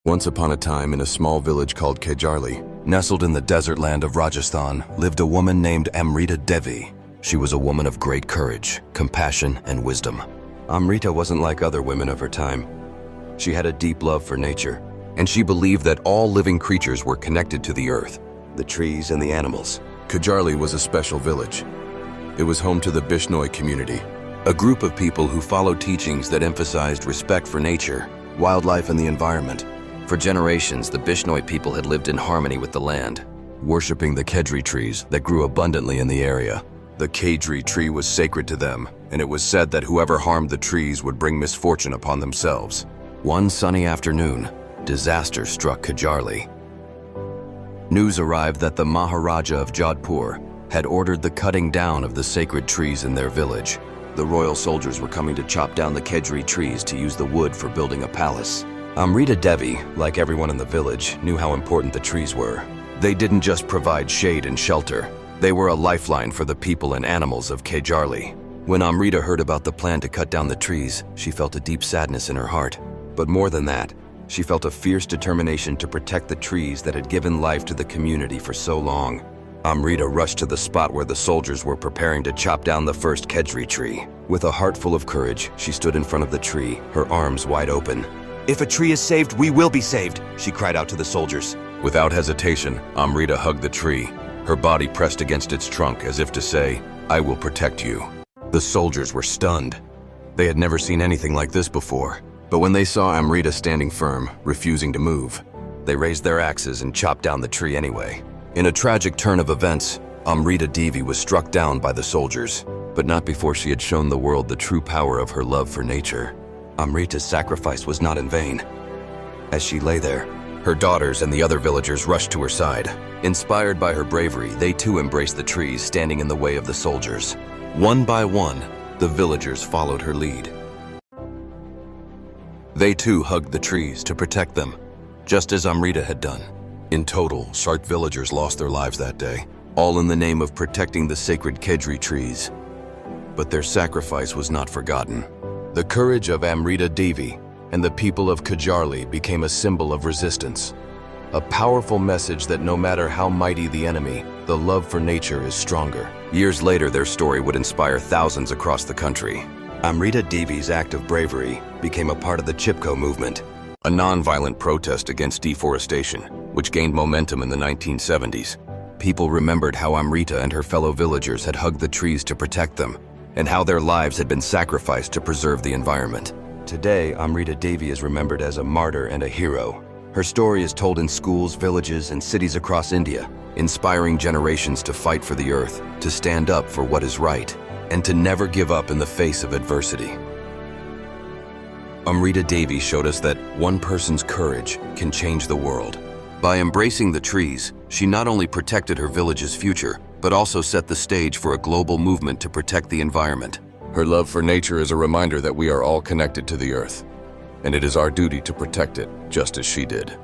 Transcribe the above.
Once upon a time, in a small village called Khejarli, nestled in the desert land of Rajasthan, lived a woman named Amrita Devi. She was a woman of great courage, compassion, and wisdom. Amrita wasn't like other women of her time. She had a deep love for nature, and she believed that all living creatures were connected to the earth, the trees, and the animals. Khejarli was a special village. It was home to the Bishnoi community, a group of people who followed teachings that emphasized respect for nature, wildlife, and the environment. For generations, the Bishnoi people had lived in harmony with the land, worshipping the Khejri trees that grew abundantly in the area. The Khejri tree was sacred to them, and it was said that whoever harmed the trees would bring misfortune upon themselves. One sunny afternoon, disaster struck Khejarli. News arrived that the Maharaja of Jodhpur had ordered the cutting down of the sacred trees in their village. The royal soldiers were coming to chop down the Khejri trees to use the wood for building a palace. Amrita Devi, like everyone in the village, knew how important the trees were. They didn't just provide shade and shelter. They were a lifeline for the people and animals of Khejarli. When Amrita heard about the plan to cut down the trees, she felt a deep sadness in her heart. But more than that, she felt a fierce determination to protect the trees that had given life to the community for so long. Amrita rushed to the spot where the soldiers were preparing to chop down the first Khejri tree. With a heart full of courage, she stood in front of the tree, her arms wide open. "If a tree is saved, we will be saved," she cried out to the soldiers. Without hesitation, Amrita hugged the tree, her body pressed against its trunk as if to say, "I will protect you." The soldiers were stunned. They had never seen anything like this before. But when they saw Amrita standing firm, refusing to move, they raised their axes and chopped down the tree anyway. In a tragic turn of events, Amrita Devi was struck down by the soldiers, but not before she had shown the world the true power of her love for nature. Amrita's sacrifice was not in vain. As she lay there, her daughters and the other villagers rushed to her side. Inspired by her bravery, they too embraced the trees standing in the way of the soldiers. One by one, the villagers followed her lead. They too hugged the trees to protect them, just as Amrita had done. In total, Sark villagers lost their lives that day, all in the name of protecting the sacred Khejri trees. But their sacrifice was not forgotten. The courage of Amrita Devi and the people of Khejarli became a symbol of resistance. A powerful message that no matter how mighty the enemy, the love for nature is stronger. Years later, their story would inspire thousands across the country. Amrita Devi's act of bravery became a part of the Chipko Movement, a non-violent protest against deforestation, which gained momentum in the 1970s. People remembered how Amrita and her fellow villagers had hugged the trees to protect them, and how their lives had been sacrificed to preserve the environment. Today, Amrita Devi is remembered as a martyr and a hero. Her story is told in schools, villages, and cities across India, inspiring generations to fight for the earth, to stand up for what is right, and to never give up in the face of adversity. Amrita Devi showed us that one person's courage can change the world. By embracing the trees, she not only protected her village's future, but also set the stage for a global movement to protect the environment. Her love for nature is a reminder that we are all connected to the earth, and it is our duty to protect it just as she did.